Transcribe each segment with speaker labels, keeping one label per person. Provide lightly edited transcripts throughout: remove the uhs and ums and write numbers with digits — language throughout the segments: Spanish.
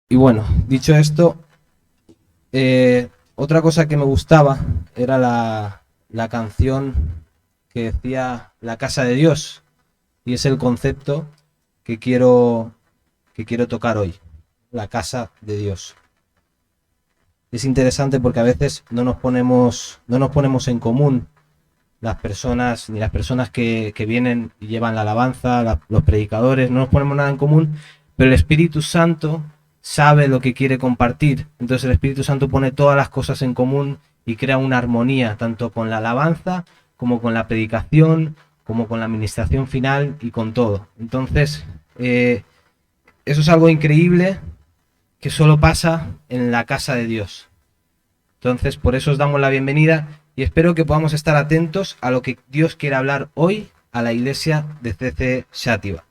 Speaker 1: Y bueno, dicho esto, otra cosa que me gustaba era la canción que decía La casa de Dios. Y es el concepto que quiero tocar hoy. La casa de Dios. Es interesante porque a veces no nos ponemos en común las personas, ni las personas que vienen y llevan la alabanza, los predicadores, no nos ponemos nada en común, pero el Espíritu Santo sabe lo que quiere compartir. Entonces el Espíritu Santo pone todas las cosas en común y crea una armonía, tanto con la alabanza, como con la predicación, como con la administración final y con todo. Entonces, eso es algo increíble que solo pasa en la casa de Dios. Entonces, por eso os damos la bienvenida y espero que podamos estar atentos a lo que Dios quiere hablar hoy a la iglesia de CC Xàtiva.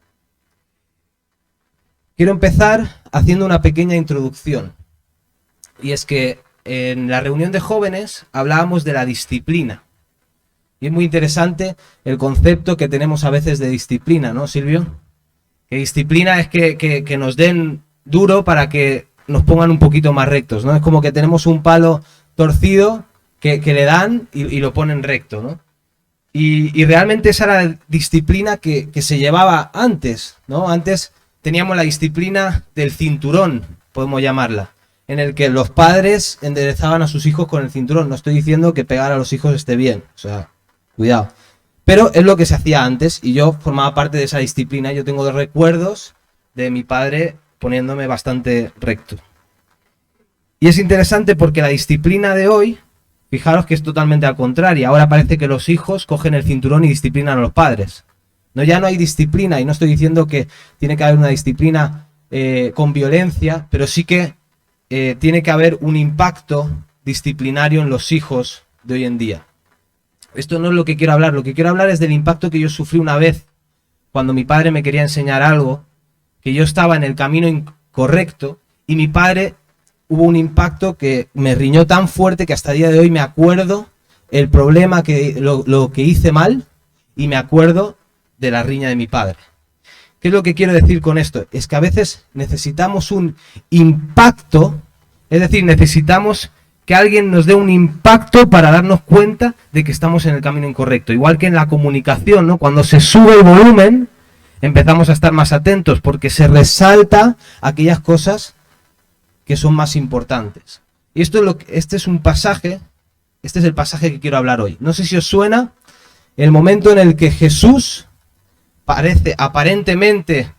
Speaker 1: Quiero empezar haciendo una pequeña introducción. Y es que en la reunión de jóvenes hablábamos de la disciplina. Y es muy interesante el concepto que tenemos a veces de disciplina, ¿no, Silvio? Que disciplina es que nos den duro para que nos pongan un poquito más rectos, ¿no? Es como que tenemos un palo torcido que le dan y lo ponen recto, ¿no? Y realmente esa era la disciplina que se llevaba antes, ¿no? Antes teníamos la disciplina del cinturón, podemos llamarla, en el que los padres enderezaban a sus hijos con el cinturón. No estoy diciendo que pegar a los hijos esté bien, o sea, cuidado. Pero es lo que se hacía antes y yo formaba parte de esa disciplina. Yo tengo recuerdos de mi padre poniéndome bastante recto. Y es interesante porque la disciplina de hoy, fijaros que es totalmente al contrario. Ahora parece que los hijos cogen el cinturón y disciplinan a los padres. No, ya no hay disciplina, y no estoy diciendo que tiene que haber una disciplina con violencia, pero sí que tiene que haber un impacto disciplinario en los hijos de hoy en día. Esto no es lo que quiero hablar. Lo que quiero hablar es del impacto que yo sufrí una vez cuando mi padre me quería enseñar algo, que yo estaba en el camino incorrecto y mi padre hubo un impacto que me riñó tan fuerte que hasta el día de hoy me acuerdo el problema, lo que hice mal, y me acuerdo de la riña de mi padre. ¿Qué es lo que quiero decir con esto? Es que a veces necesitamos un impacto, es decir, necesitamos que alguien nos dé un impacto para darnos cuenta de que estamos en el camino incorrecto. Igual que en la comunicación, ¿no? Cuando se sube el volumen, empezamos a estar más atentos porque se resalta aquellas cosas que son más importantes. Y este es el pasaje que quiero hablar hoy. No sé si os suena el momento en el que Jesús parece aparentemente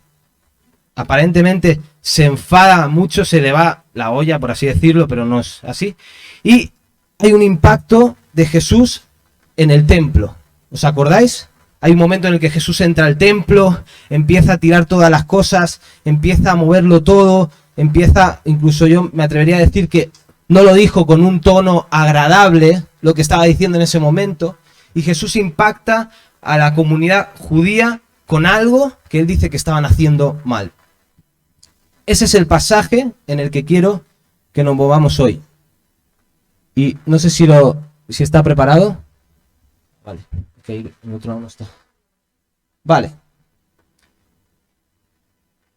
Speaker 1: se enfada mucho, se le va la olla, por así decirlo, pero no es así. Y hay un impacto de Jesús en el templo. ¿Os acordáis? Hay un momento en el que Jesús entra al templo, empieza a tirar todas las cosas, empieza a moverlo todo, incluso yo me atrevería a decir que no lo dijo con un tono agradable, lo que estaba diciendo en ese momento, y Jesús impacta a la comunidad judía con algo que él dice que estaban haciendo mal. Ese es el pasaje en el que quiero que nos movamos hoy. Y no sé si está preparado. Vale, okay, el otro no está. Vale.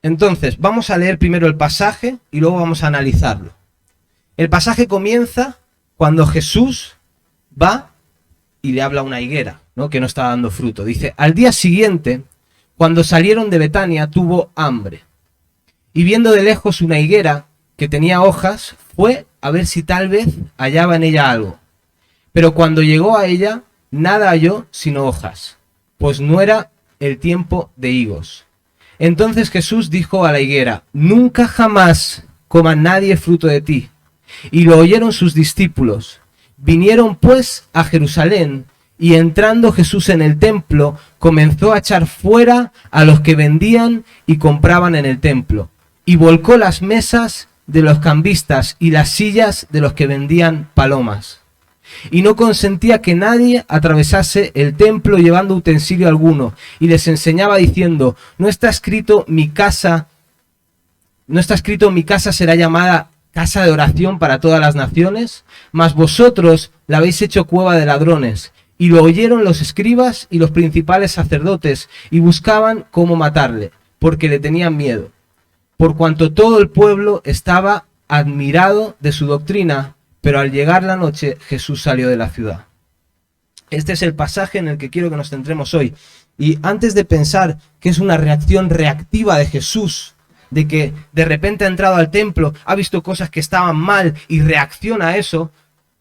Speaker 1: Entonces, vamos a leer primero el pasaje y luego vamos a analizarlo. El pasaje comienza cuando Jesús va y le habla a una higuera, ¿no? Que no está dando fruto. Dice, al día siguiente, cuando salieron de Betania, tuvo hambre. Y viendo de lejos una higuera que tenía hojas, fue a ver si tal vez hallaba en ella algo. Pero cuando llegó a ella, nada halló sino hojas, pues no era el tiempo de higos. Entonces Jesús dijo a la higuera, nunca jamás coma nadie fruto de ti. Y lo oyeron sus discípulos. Vinieron pues a Jerusalén, y entrando Jesús en el templo, comenzó a echar fuera a los que vendían y compraban en el templo, y volcó las mesas de los cambistas y las sillas de los que vendían palomas. Y no consentía que nadie atravesase el templo llevando utensilio alguno, y les enseñaba diciendo, no está escrito mi casa será llamada casa de oración para todas las naciones, mas vosotros la habéis hecho cueva de ladrones. Y lo oyeron los escribas y los principales sacerdotes, y buscaban cómo matarle, porque le tenían miedo. por cuanto todo el pueblo estaba admirado de su doctrina, pero al llegar la noche Jesús salió de la ciudad. Este es el pasaje en el que quiero que nos centremos hoy. Y antes de pensar que es una reacción reactiva de Jesús, de que de repente ha entrado al templo, ha visto cosas que estaban mal y reacciona a eso,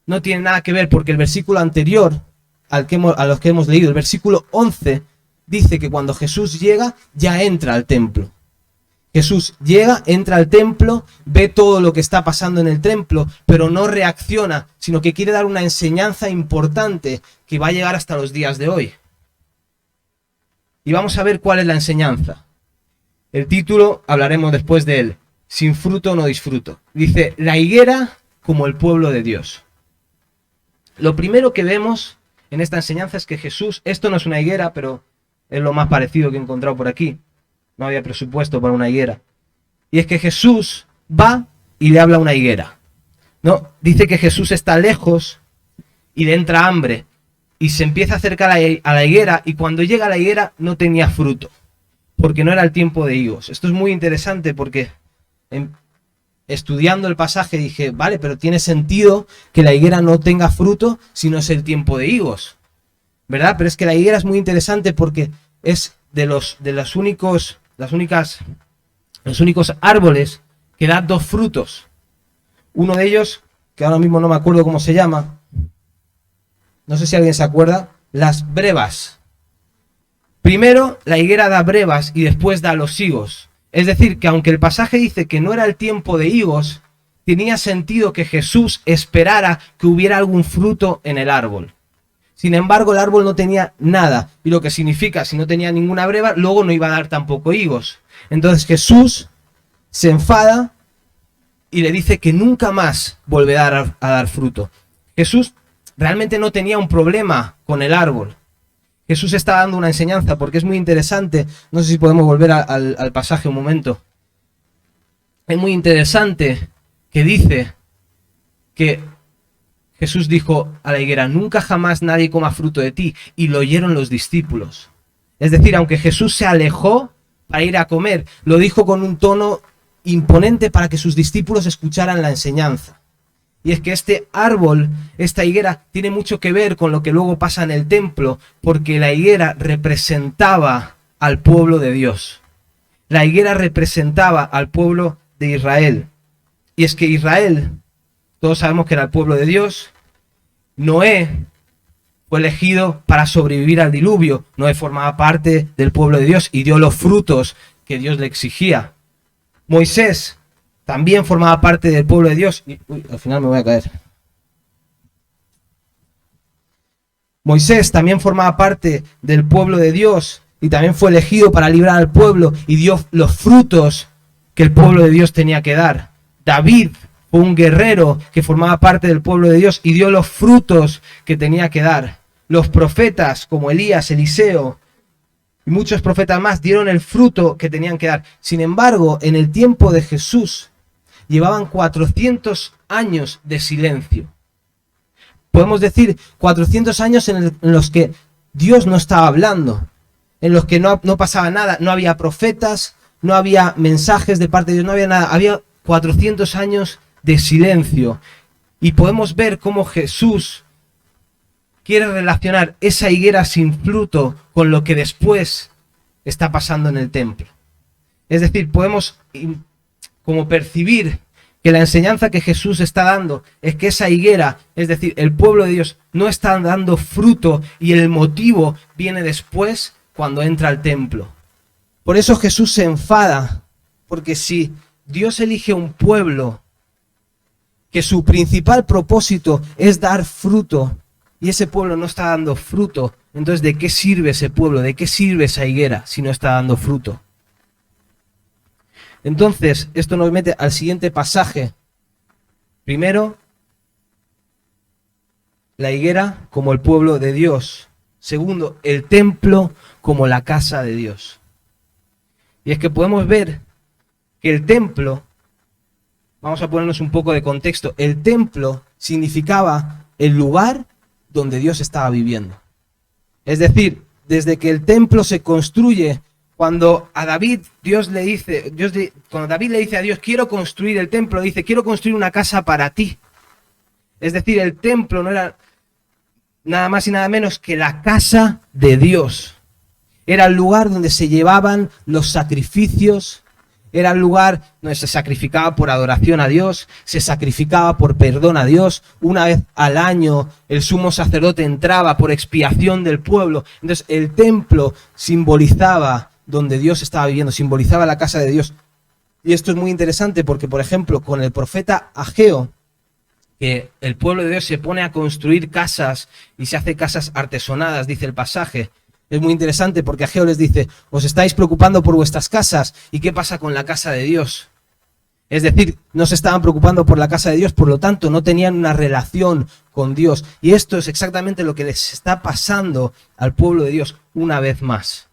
Speaker 1: no tiene nada que ver, porque el versículo anterior a los que hemos leído, el versículo 11, dice que cuando Jesús llega, ya entra al templo. Jesús llega, entra al templo, ve todo lo que está pasando en el templo, pero no reacciona, sino que quiere dar una enseñanza importante que va a llegar hasta los días de hoy. Y vamos a ver cuál es la enseñanza. El título, hablaremos después de él. Sin fruto no disfruto. Dice, la higuera como el pueblo de Dios. Lo primero que vemos en esta enseñanza es que Jesús, esto no es una higuera, pero es lo más parecido que he encontrado por aquí. No había presupuesto para una higuera. Y es que Jesús va y le habla a una higuera. No, dice que Jesús está lejos y le entra hambre. Y se empieza a acercar a la higuera, y cuando llega a la higuera no tenía fruto, porque no era el tiempo de higos. Esto es muy interesante porque estudiando el pasaje dije, vale, pero tiene sentido que la higuera no tenga fruto si no es el tiempo de higos, ¿verdad? Pero es que la higuera es muy interesante porque es de los únicos árboles que da dos frutos. Uno de ellos, que ahora mismo no me acuerdo cómo se llama, no sé si alguien se acuerda, las brevas. Primero la higuera da brevas y después da los higos. Es decir, que aunque el pasaje dice que no era el tiempo de higos, tenía sentido que Jesús esperara que hubiera algún fruto en el árbol. Sin embargo, el árbol no tenía nada, y lo que significa, si no tenía ninguna breva, luego no iba a dar tampoco higos. Entonces Jesús se enfada y le dice que nunca más volverá a dar fruto. Jesús realmente no tenía un problema con el árbol. Jesús está dando una enseñanza porque es muy interesante. No sé si podemos volver al pasaje un momento. Es muy interesante que dice que Jesús dijo a la higuera, nunca jamás nadie coma fruto de ti, y lo oyeron los discípulos. Es decir, aunque Jesús se alejó para ir a comer, lo dijo con un tono imponente para que sus discípulos escucharan la enseñanza. Y es que este árbol, esta higuera, tiene mucho que ver con lo que luego pasa en el templo, porque la higuera representaba al pueblo de Dios. La higuera representaba al pueblo de Israel. Y es que Israel, todos sabemos que era el pueblo de Dios. Noé fue elegido para sobrevivir al diluvio. Noé formaba parte del pueblo de Dios y dio los frutos que Dios le exigía. Moisés también formaba parte del pueblo de Dios. Al final me voy a caer. Moisés también formaba parte del pueblo de Dios y también fue elegido para librar al pueblo y dio los frutos que el pueblo de Dios tenía que dar. David fue un guerrero que formaba parte del pueblo de Dios y dio los frutos que tenía que dar. Los profetas como Elías, Eliseo y muchos profetas más dieron el fruto que tenían que dar. Sin embargo, en el tiempo de Jesús llevaban 400 años de silencio. Podemos decir 400 años en los que Dios no estaba hablando, en los que no pasaba nada, no había profetas, no había mensajes de parte de Dios, no había nada, había 400 años de silencio. Y podemos ver cómo Jesús quiere relacionar esa higuera sin fruto con lo que después está pasando en el templo. Es decir, podemos como percibir que la enseñanza que Jesús está dando es que esa higuera, es decir, el pueblo de Dios, no está dando fruto y el motivo viene después cuando entra al templo. Por eso Jesús se enfada, porque si Dios elige un pueblo que su principal propósito es dar fruto y ese pueblo no está dando fruto, entonces ¿de qué sirve ese pueblo? ¿De qué sirve esa higuera si no está dando fruto? Entonces, esto nos mete al siguiente pasaje. Primero, la higuera como el pueblo de Dios. Segundo, el templo como la casa de Dios. Y es que podemos ver que el templo, vamos a ponernos un poco de contexto, el templo significaba el lugar donde Dios estaba viviendo. Es decir, desde que el templo se construye Cuando a David cuando David le dice a Dios, quiero construir el templo, dice, quiero construir una casa para ti. Es decir, el templo no era nada más y nada menos que la casa de Dios. Era el lugar donde se llevaban los sacrificios, era el lugar donde se sacrificaba por adoración a Dios, se sacrificaba por perdón a Dios. Una vez al año el sumo sacerdote entraba por expiación del pueblo. Entonces el templo simbolizaba donde Dios estaba viviendo, simbolizaba la casa de Dios. Y esto es muy interesante porque, por ejemplo, con el profeta Ageo, que el pueblo de Dios se pone a construir casas y se hace casas artesonadas, dice el pasaje. Es muy interesante porque Ageo les dice, os estáis preocupando por vuestras casas, ¿y qué pasa con la casa de Dios? Es decir, no se estaban preocupando por la casa de Dios, por lo tanto no tenían una relación con Dios. Y esto es exactamente lo que les está pasando al pueblo de Dios una vez más.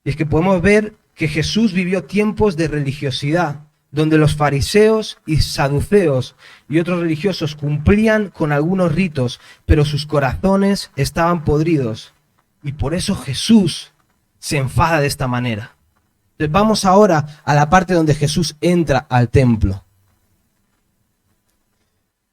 Speaker 1: Y es que podemos ver que Jesús vivió tiempos de religiosidad, donde los fariseos y saduceos y otros religiosos cumplían con algunos ritos, pero sus corazones estaban podridos. Y por eso Jesús se enfada de esta manera. Entonces vamos ahora a la parte donde Jesús entra al templo.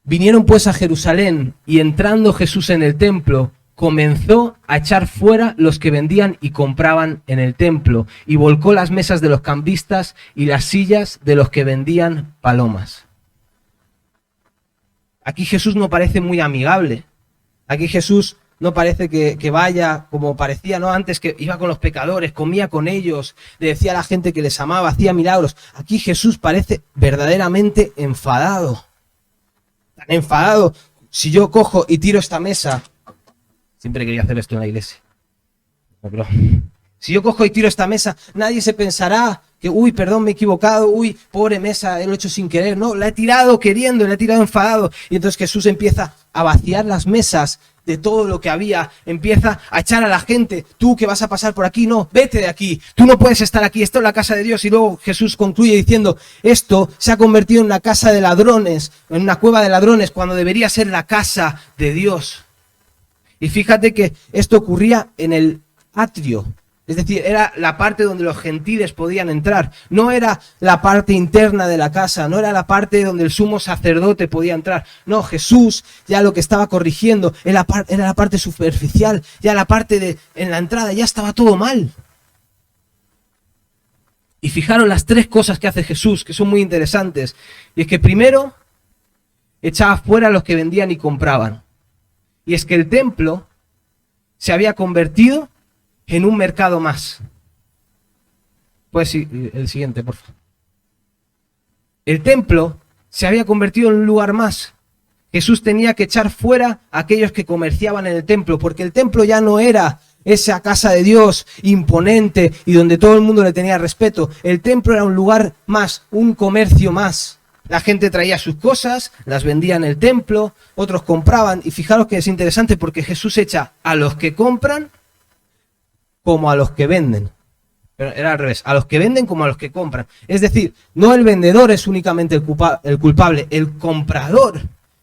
Speaker 1: Vinieron pues a Jerusalén, y entrando Jesús en el templo, comenzó a echar fuera los que vendían y compraban en el templo, y volcó las mesas de los cambistas y las sillas de los que vendían palomas. Aquí Jesús no parece muy amigable. Aquí Jesús no parece que vaya como parecía, ¿no? Antes, que iba con los pecadores, comía con ellos, le decía a la gente que les amaba, hacía milagros. Aquí Jesús parece verdaderamente enfadado. Tan enfadado. Si yo cojo y tiro esta mesa... Siempre quería hacer esto en la iglesia. Pero si yo cojo y tiro esta mesa, nadie se pensará que, uy, perdón, me he equivocado, uy, pobre mesa, lo he hecho sin querer. No, la he tirado queriendo, la he tirado enfadado. Y entonces Jesús empieza a vaciar las mesas de todo lo que había, empieza a echar a la gente, tú que vas a pasar por aquí, no, vete de aquí, tú no puedes estar aquí, esto es la casa de Dios. Y luego Jesús concluye diciendo, esto se ha convertido en una casa de ladrones, en una cueva de ladrones, cuando debería ser la casa de Dios. Y fíjate que esto ocurría en el atrio, es decir, era la parte donde los gentiles podían entrar, no era la parte interna de la casa, no era la parte donde el sumo sacerdote podía entrar. No, Jesús ya lo que estaba corrigiendo era la parte superficial, ya la parte en la entrada ya estaba todo mal. Y fijaros las tres cosas que hace Jesús, que son muy interesantes. Y es que primero, echaba fuera a los que vendían y compraban. Y es que el templo se había convertido en un mercado más. Pues sí, el siguiente, por favor. El templo se había convertido en un lugar más. Jesús tenía que echar fuera a aquellos que comerciaban en el templo, porque el templo ya no era esa casa de Dios imponente y donde todo el mundo le tenía respeto. El templo era un lugar más, un comercio más. La gente traía sus cosas, las vendía en el templo, otros compraban. Y fijaros que es interesante porque Jesús echa a los que compran como a los que venden. Pero era al revés, a los que venden como a los que compran. Es decir, no el vendedor es únicamente el culpable, el comprador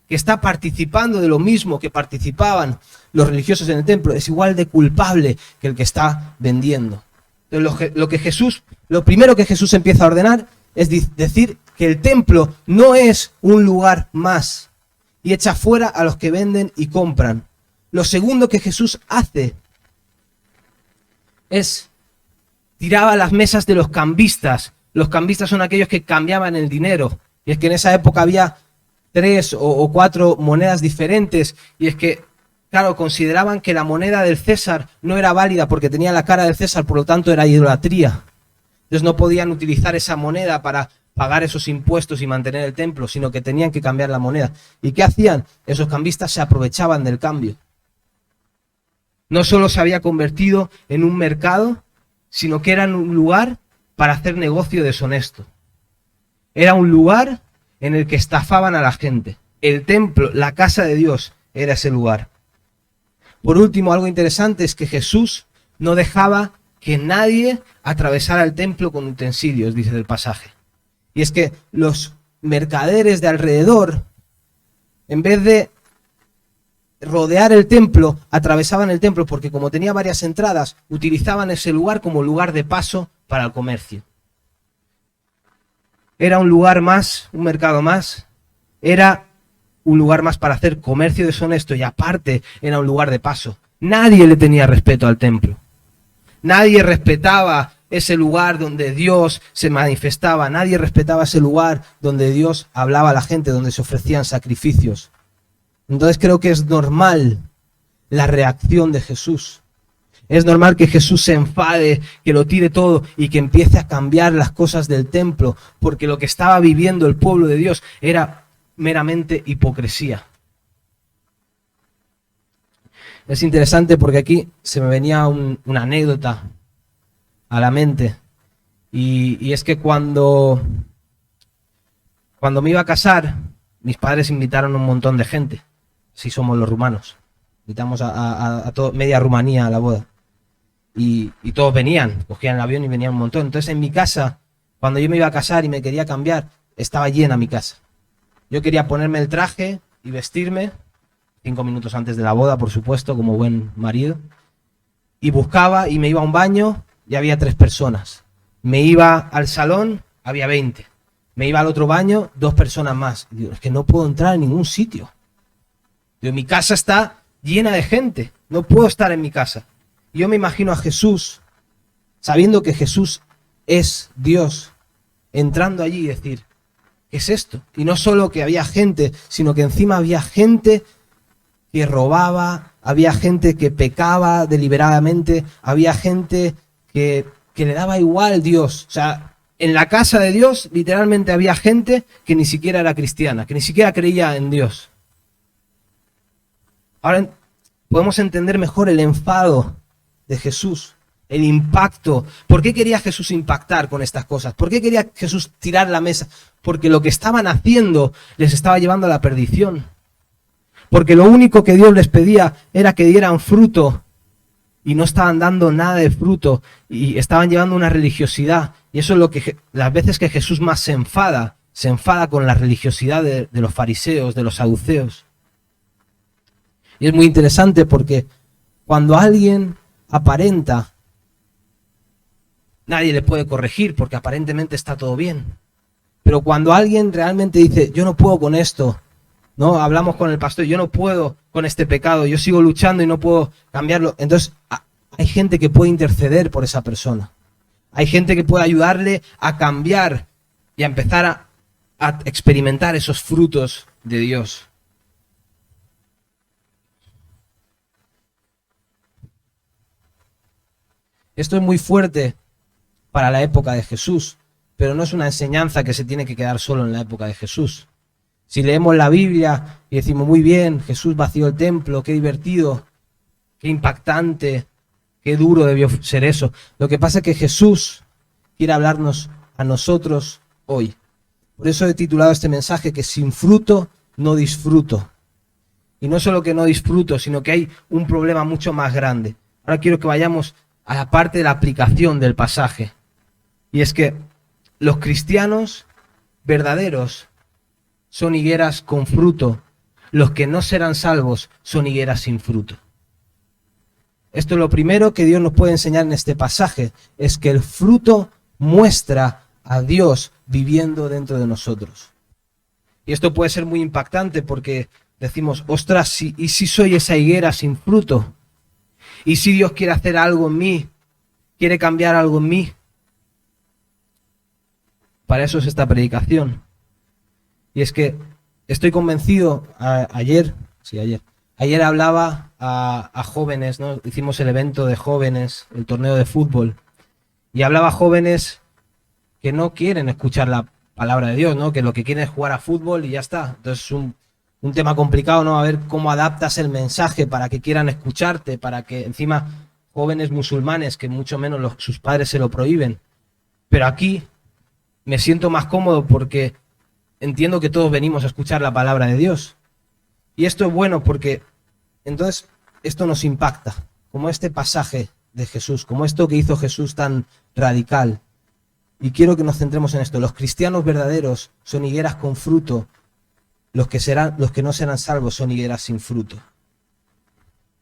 Speaker 1: que está participando de lo mismo que participaban los religiosos en el templo es igual de culpable que el que está vendiendo. Entonces, lo primero que Jesús empieza a ordenar es decir que el templo no es un lugar más y echa fuera a los que venden y compran. Lo segundo que Jesús hace es tiraba las mesas de los cambistas. Los cambistas son aquellos que cambiaban el dinero. Y es que en esa época había 3 o 4 monedas diferentes. Y es que, claro, consideraban que la moneda del César no era válida porque tenía la cara del César, por lo tanto era idolatría. Entonces no podían utilizar esa moneda para pagar esos impuestos y mantener el templo, sino que tenían que cambiar la moneda. ¿Y qué hacían? Esos cambistas se aprovechaban del cambio. No solo se había convertido en un mercado, sino que era un lugar para hacer negocio deshonesto. Era un lugar en el que estafaban a la gente. El templo, la casa de Dios, era ese lugar. Por último, algo interesante es que Jesús no dejaba que nadie atravesara el templo con utensilios, dice el pasaje. Y es que los mercaderes de alrededor, en vez de rodear el templo, atravesaban el templo, porque como tenía varias entradas, utilizaban ese lugar como lugar de paso para el comercio. Era un lugar más, un mercado más, era un lugar más para hacer comercio deshonesto y aparte era un lugar de paso. Nadie le tenía respeto al templo. Nadie respetaba ese lugar donde Dios se manifestaba. Nadie respetaba ese lugar donde Dios hablaba a la gente, donde se ofrecían sacrificios. Entonces creo que es normal la reacción de Jesús. Es normal que Jesús se enfade, que lo tire todo y que empiece a cambiar las cosas del templo, porque lo que estaba viviendo el pueblo de Dios era meramente hipocresía. Es interesante porque aquí se me venía una anécdota a la mente y es que cuando me iba a casar, mis padres invitaron a un montón de gente. Así somos los rumanos. Invitamos a media Rumanía a la boda. Y todos venían, cogían el avión y venían un montón. Entonces en mi casa, cuando yo me iba a casar y me quería cambiar, estaba llena mi casa. Yo quería ponerme el traje y vestirme, 5 minutos antes de la boda, por supuesto, como buen marido. Y buscaba y me iba a un baño y había 3 personas. Me iba al salón, había 20. Me iba al otro baño, 2 personas más. Y digo, es que no puedo entrar en ningún sitio. Digo, mi casa está llena de gente, no puedo estar en mi casa. Y yo me imagino a Jesús, sabiendo que Jesús es Dios, entrando allí y decir, ¿qué es esto? Y no solo que había gente, sino que encima había gente que robaba, había gente que pecaba deliberadamente, había gente que le daba igual Dios. O sea, en la casa de Dios literalmente había gente que ni siquiera era cristiana, que ni siquiera creía en Dios. Ahora podemos entender mejor el enfado de Jesús, el impacto. ¿Por qué quería Jesús impactar con estas cosas? ¿Por qué quería Jesús tirar la mesa? Porque lo que estaban haciendo les estaba llevando a la perdición. Porque lo único que Dios les pedía era que dieran fruto y no estaban dando nada de fruto y estaban llevando una religiosidad. Y eso es lo que las veces que Jesús más se enfada con la religiosidad de los fariseos, de los saduceos. Y es muy interesante porque cuando alguien aparenta, nadie le puede corregir porque aparentemente está todo bien. Pero cuando alguien realmente dice, yo no puedo con esto, ¿no? Hablamos con el pastor, yo no puedo con este pecado, yo sigo luchando y no puedo cambiarlo. Entonces hay gente que puede interceder por esa persona. Hay gente que puede ayudarle a cambiar y a empezar a experimentar esos frutos de Dios. Esto es muy fuerte para la época de Jesús, pero no es una enseñanza que se tiene que quedar solo en la época de Jesús. Si leemos la Biblia y decimos, muy bien, Jesús vació el templo, qué divertido, qué impactante, qué duro debió ser eso. Lo que pasa es que Jesús quiere hablarnos a nosotros hoy. Por eso he titulado este mensaje que sin fruto no disfruto. Y no solo que no disfruto, sino que hay un problema mucho más grande. Ahora quiero que vayamos a la parte de la aplicación del pasaje. Y es que los cristianos verdaderos son higueras con fruto. Los que no serán salvos son higueras sin fruto. Esto es lo primero que Dios nos puede enseñar en este pasaje. Es que el fruto muestra a Dios viviendo dentro de nosotros. Y esto puede ser muy impactante porque decimos, ostras, ¿y si soy esa higuera sin fruto? ¿Y si Dios quiere hacer algo en mí? ¿Quiere cambiar algo en mí? Para eso es esta predicación. Y es que estoy convencido, ayer hablaba a jóvenes, ¿no? Hicimos el evento de jóvenes, el torneo de fútbol, y hablaba a jóvenes que no quieren escuchar la palabra de Dios, ¿no? Que lo que quieren es jugar a fútbol y ya está. Entonces es un tema complicado, ¿no? A ver cómo adaptas el mensaje para que quieran escucharte, para que encima jóvenes musulmanes, que mucho menos sus padres se lo prohíben. Pero aquí me siento más cómodo porque entiendo que todos venimos a escuchar la palabra de Dios. Y esto es bueno porque entonces esto nos impacta, como este pasaje de Jesús, como esto que hizo Jesús tan radical. Y quiero que nos centremos en esto. Los cristianos verdaderos son higueras con fruto. Los que no serán salvos son higueras sin fruto.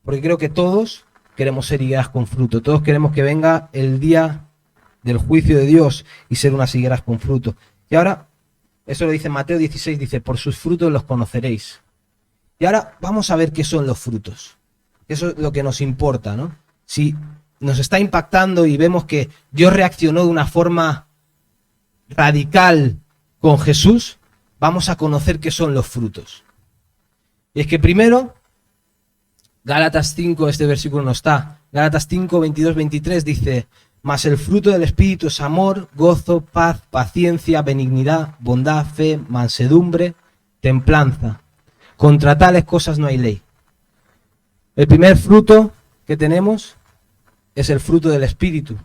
Speaker 1: porque creo que todos queremos ser higueras con fruto, todos queremos que venga el día del juicio de Dios y ser unas higueras con fruto. Y ahora, eso lo dice Mateo 16, dice, por sus frutos los conoceréis. Y ahora vamos a ver qué son los frutos. Eso es lo que nos importa, ¿no? Si nos está impactando y vemos que Dios reaccionó de una forma radical con Jesús, vamos a conocer qué son los frutos. Y es que primero, Gálatas 5, este versículo no está, Gálatas 5, 22, 23 dice, mas el fruto del Espíritu es amor, gozo, paz, paciencia, benignidad, bondad, fe, mansedumbre, templanza. Contra tales cosas no hay ley. El primer fruto que tenemos es el fruto del Espíritu.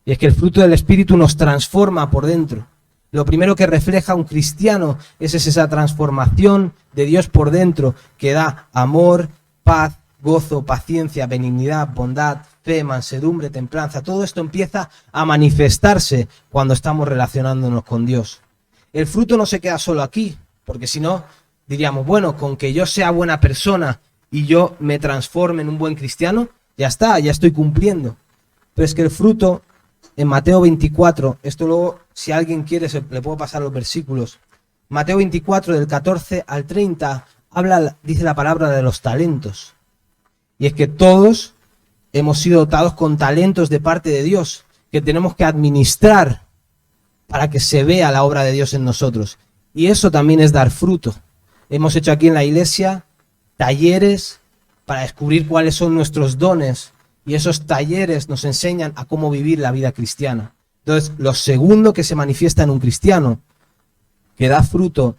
Speaker 1: Y es que el fruto del Espíritu nos transforma por dentro. Lo primero que refleja un cristiano es esa transformación de Dios por dentro, que da amor, paz, gozo, paciencia, benignidad, bondad, fe, mansedumbre, templanza. Todo esto empieza a manifestarse cuando estamos relacionándonos con Dios. El fruto no se queda solo aquí, porque si no, diríamos, bueno, con que yo sea buena persona y yo me transforme en un buen cristiano, ya está, ya estoy cumpliendo. Pero es que el fruto, en Mateo 24, esto luego, si alguien quiere, le puedo pasar los versículos. Mateo 24, del 14 al 30, dice la palabra de los talentos. Y es que todos hemos sido dotados con talentos de parte de Dios, que tenemos que administrar para que se vea la obra de Dios en nosotros. Y eso también es dar fruto. Hemos hecho aquí en la iglesia talleres para descubrir cuáles son nuestros dones, y esos talleres nos enseñan a cómo vivir la vida cristiana. Entonces, lo segundo que se manifiesta en un cristiano que da fruto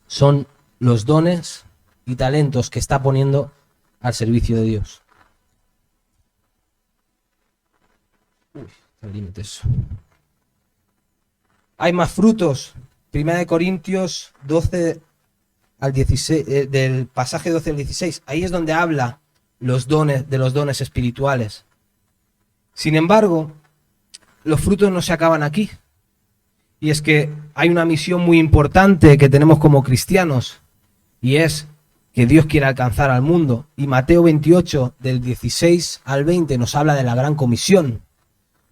Speaker 1: son los dones y talentos que está poniendo al servicio de Dios. Límites. Hay más frutos. 1 Corintios 12 al 16, del pasaje 12 al 16. Ahí es donde habla de los dones espirituales. Sin embargo, los frutos no se acaban aquí. Y es que hay una misión muy importante que tenemos como cristianos, y es que Dios quiere alcanzar al mundo. Y Mateo 28, del 16 al 20, nos habla de la gran comisión.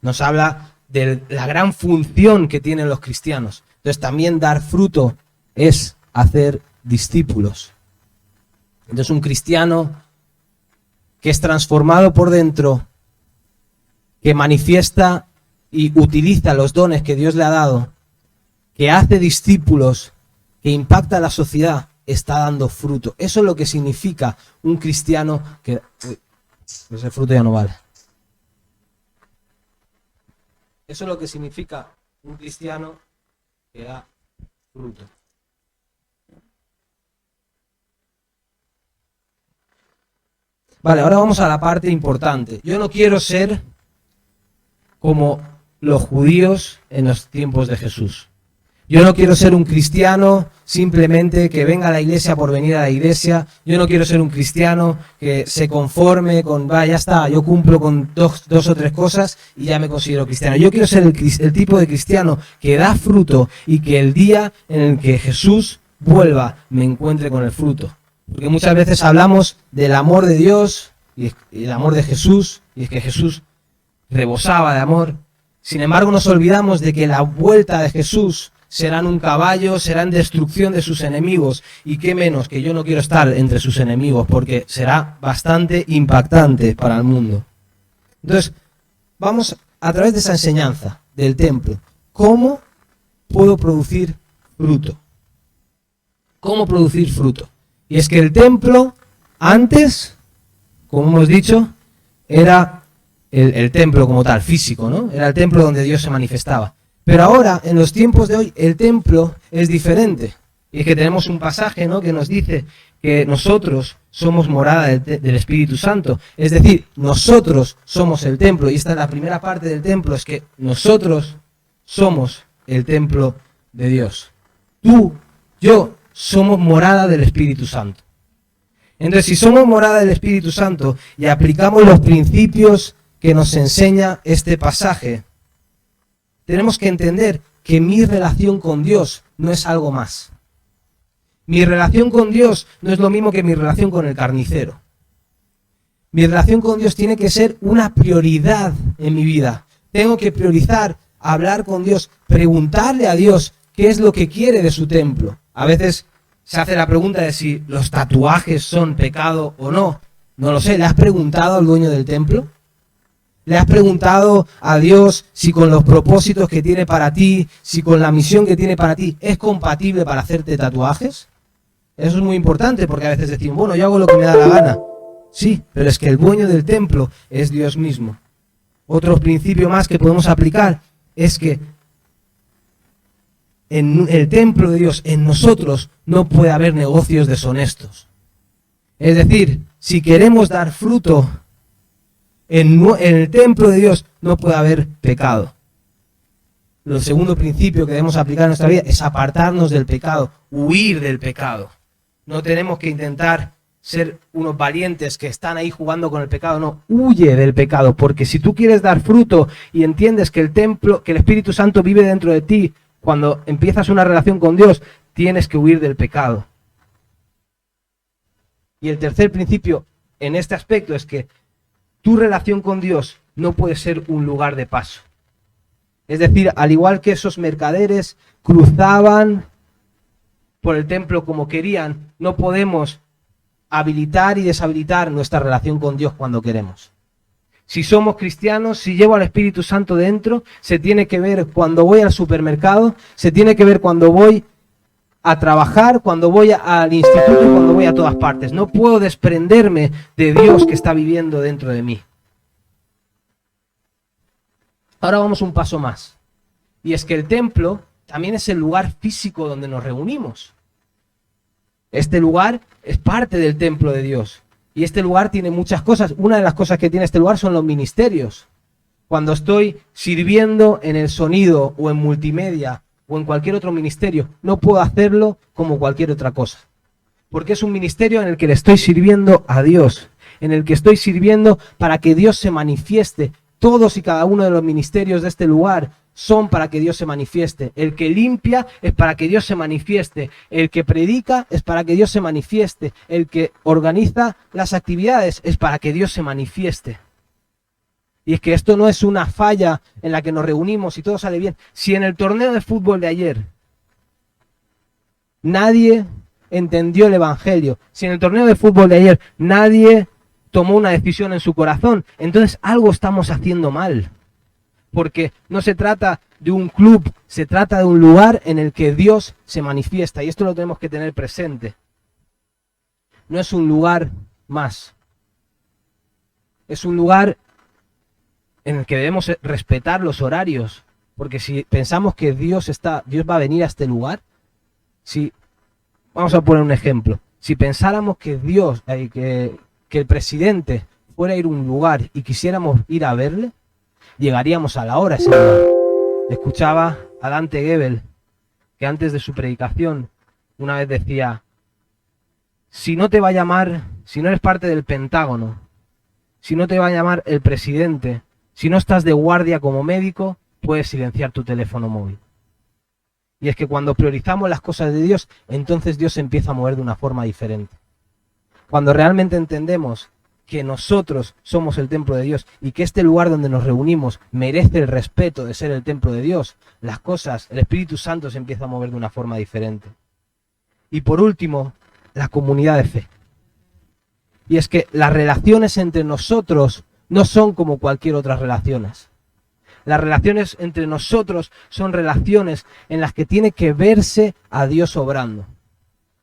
Speaker 1: Nos habla de la gran función que tienen los cristianos. Entonces también dar fruto es hacer discípulos. Entonces un cristiano que es transformado por dentro, que manifiesta y utiliza los dones que Dios le ha dado, que hace discípulos, que impacta a la sociedad, está dando fruto. Eso es lo que significa un cristiano que... Pues el fruto ya no vale. Eso es lo que significa un cristiano que da fruto. Vale, ahora vamos a la parte importante. Yo no quiero ser como los judíos en los tiempos de Jesús. Yo no quiero ser un cristiano simplemente que venga a la iglesia por venir a la iglesia. Yo no quiero ser un cristiano que se conforme con, ya está, yo cumplo con dos o tres cosas y ya me considero cristiano. Yo quiero ser el tipo de cristiano que da fruto y que el día en el que Jesús vuelva me encuentre con el fruto. Porque muchas veces hablamos del amor de Dios y el amor de Jesús, y es que Jesús rebosaba de amor. Sin embargo, nos olvidamos de que la vuelta de Jesús será en un caballo, será en destrucción de sus enemigos. Y qué menos que yo no quiero estar entre sus enemigos, porque será bastante impactante para el mundo. Entonces, vamos a través de esa enseñanza del templo. ¿Cómo puedo producir fruto? ¿Cómo producir fruto? Y es que el templo, antes, como hemos dicho, era el templo como tal, físico, ¿no? Era el templo donde Dios se manifestaba. Pero ahora, en los tiempos de hoy, el templo es diferente. Y es que tenemos un pasaje, ¿no?, que nos dice que nosotros somos morada del Espíritu Santo. Es decir, nosotros somos el templo. Y esta es la primera parte del templo, es que nosotros somos el templo de Dios. Tú, yo, somos morada del Espíritu Santo. Entonces, si somos morada del Espíritu Santo y aplicamos los principios que nos enseña este pasaje, tenemos que entender que mi relación con Dios no es algo más. Mi relación con Dios no es lo mismo que mi relación con el carnicero. Mi relación con Dios tiene que ser una prioridad en mi vida. Tengo que priorizar hablar con Dios, preguntarle a Dios qué es lo que quiere de su templo. A veces se hace la pregunta de si los tatuajes son pecado o no. No lo sé. ¿Le has preguntado al dueño del templo? ¿Le has preguntado a Dios si con los propósitos que tiene para ti, si con la misión que tiene para ti, es compatible para hacerte tatuajes? Eso es muy importante porque a veces decimos, bueno, yo hago lo que me da la gana. Sí, pero es que el dueño del templo es Dios mismo. Otro principio más que podemos aplicar es que en el templo de Dios, en nosotros, no puede haber negocios deshonestos. Es decir, si queremos dar fruto en el templo de Dios, no puede haber pecado. El segundo principio que debemos aplicar en nuestra vida es apartarnos del pecado, huir del pecado. No tenemos que intentar ser unos valientes que están ahí jugando con el pecado, no, huye del pecado, porque si tú quieres dar fruto y entiendes que el templo, que el Espíritu Santo vive dentro de ti, cuando empiezas una relación con Dios, tienes que huir del pecado. Y el tercer principio en este aspecto es que tu relación con Dios no puede ser un lugar de paso. Es decir, al igual que esos mercaderes cruzaban por el templo como querían, no podemos habilitar y deshabilitar nuestra relación con Dios cuando queremos. Si somos cristianos, si llevo al Espíritu Santo dentro, se tiene que ver cuando voy al supermercado, se tiene que ver cuando voy a trabajar, cuando voy al instituto, cuando voy a todas partes. No puedo desprenderme de Dios que está viviendo dentro de mí. Ahora vamos un paso más. Y es que el templo también es el lugar físico donde nos reunimos. Este lugar es parte del templo de Dios. Y este lugar tiene muchas cosas. Una de las cosas que tiene este lugar son los ministerios. Cuando estoy sirviendo en el sonido o en multimedia o en cualquier otro ministerio, no puedo hacerlo como cualquier otra cosa. Porque es un ministerio en el que le estoy sirviendo a Dios, en el que estoy sirviendo para que Dios se manifieste. Todos y cada uno de los ministerios de este lugar son para que Dios se manifieste. El que limpia es para que Dios se manifieste. El que predica es para que Dios se manifieste. El que organiza las actividades es para que Dios se manifieste. Y es que esto no es una falla en la que nos reunimos y todo sale bien. Si en el torneo de fútbol de ayer nadie entendió el Evangelio, si en el torneo de fútbol de ayer nadie tomó una decisión en su corazón, entonces algo estamos haciendo mal. Porque no se trata de un club, se trata de un lugar en el que Dios se manifiesta. Y esto lo tenemos que tener presente. No es un lugar más. Es un lugar en el que debemos respetar los horarios. Porque si pensamos que Dios va a venir a este lugar, vamos a poner un ejemplo. Si pensáramos que que el presidente fuera a ir a un lugar y quisiéramos ir a verle, llegaríamos a la hora a ese lugar. Escuchaba a Dante Gebel, que antes de su predicación una vez decía, si no te va a llamar, si no eres parte del Pentágono, si no te va a llamar el presidente, si no estás de guardia como médico, puedes silenciar tu teléfono móvil. Y es que cuando priorizamos las cosas de Dios, entonces Dios se empieza a mover de una forma diferente. Cuando realmente entendemos que nosotros somos el templo de Dios y que este lugar donde nos reunimos merece el respeto de ser el templo de Dios, las cosas, el Espíritu Santo se empieza a mover de una forma diferente. Y por último, la comunidad de fe. Y es que las relaciones entre nosotros no son como cualquier otra relaciones. Las relaciones entre nosotros son relaciones en las que tiene que verse a Dios obrando.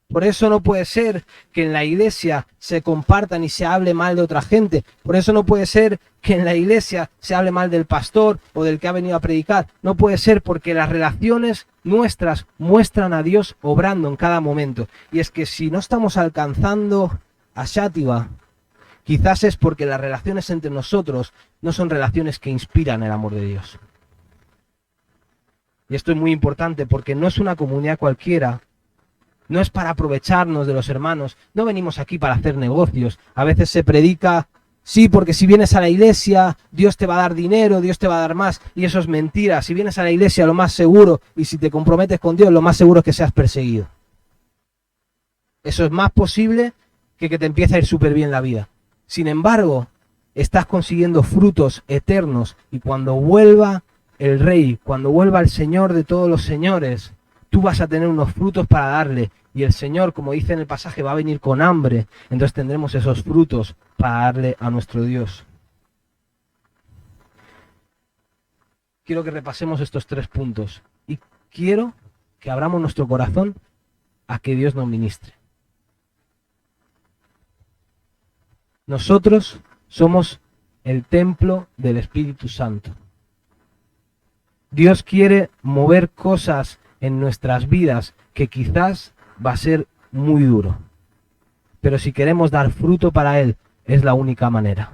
Speaker 1: Por eso no puede ser que en la iglesia se compartan y se hable mal de otra gente. Por eso no puede ser que en la iglesia se hable mal del pastor o del que ha venido a predicar. No puede ser porque las relaciones nuestras muestran a Dios obrando en cada momento. Y es que si no estamos alcanzando a Xàtiva, quizás es porque las relaciones entre nosotros no son relaciones que inspiran el amor de Dios. Y esto es muy importante porque no es una comunidad cualquiera. No es para aprovecharnos de los hermanos, no venimos aquí para hacer negocios. A veces se predica, sí, porque si vienes a la iglesia, Dios te va a dar dinero, Dios te va a dar más, y eso es mentira. Si vienes a la iglesia, lo más seguro, y si te comprometes con Dios, lo más seguro es que seas perseguido. Eso es más posible que te empiece a ir súper bien la vida. Sin embargo, estás consiguiendo frutos eternos y cuando vuelva el Rey, cuando vuelva el Señor de todos los señores, tú vas a tener unos frutos para darle y el Señor, como dice en el pasaje, va a venir con hambre, entonces tendremos esos frutos para darle a nuestro Dios. Quiero que repasemos estos 3 puntos y quiero que abramos nuestro corazón a que Dios nos ministre. Nosotros somos el templo del Espíritu Santo. Dios quiere mover cosas en nuestras vidas que quizás va a ser muy duro. Pero si queremos dar fruto para Él, es la única manera.